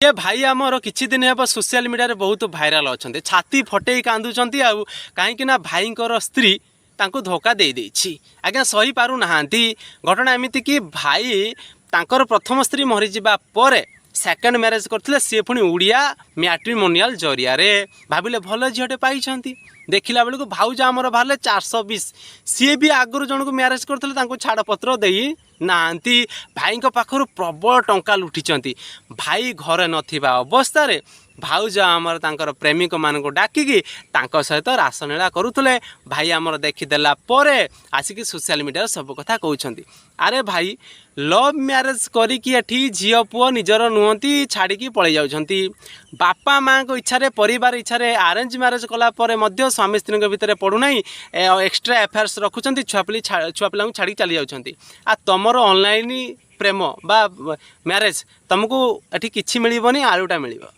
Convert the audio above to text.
ये भाई आमर किछि दिन हे सोशल मीडिया बहुत भाइराल अच्छा छाती फटे कांदुंट आउ कहीं भाई स्त्री तांको धोखा दे देछि आज्ञा सही पारु नहांती घटना एमती कि भाई तांकर प्रथम स्त्री मरीजा पर सेकेंड मैरेज करते सी पुणी उड़िया मैट्रिमोनियल जरिया भाविले भल झीटे पाई देखला बेलू भाउज आमर बाहर 420 सी भी आगुरी जन को मैरेज करते छाड़पत्र दे ना भाई पाखर प्रबल टंका लुटिंट भाई घरे नथिबा अवस्था भाउज आमर तांकर प्रेमिक मान डाकिकी सहित रासलीला करुले भाई आमर देखीदेला आसिक सोशल मीडिया सब कथा कहते अरे भाई लव मैरेज करी झी पुओ निजर नुहति छाड़ी पलि जाउछंती बापा माँ को इच्छा परिवार इच्छा आरेंज मैरेज कलापर स्वामी स्त्री भितर पड़ूना एक्सट्रा अफेयर्स रखुंट छुआ पिला छाड़ी चली जाउछंती आ तमर ऑनलाइन प्रेम बा मैरेज तुमको एठी किछि मिलिबनी आलुटा मिलिबो।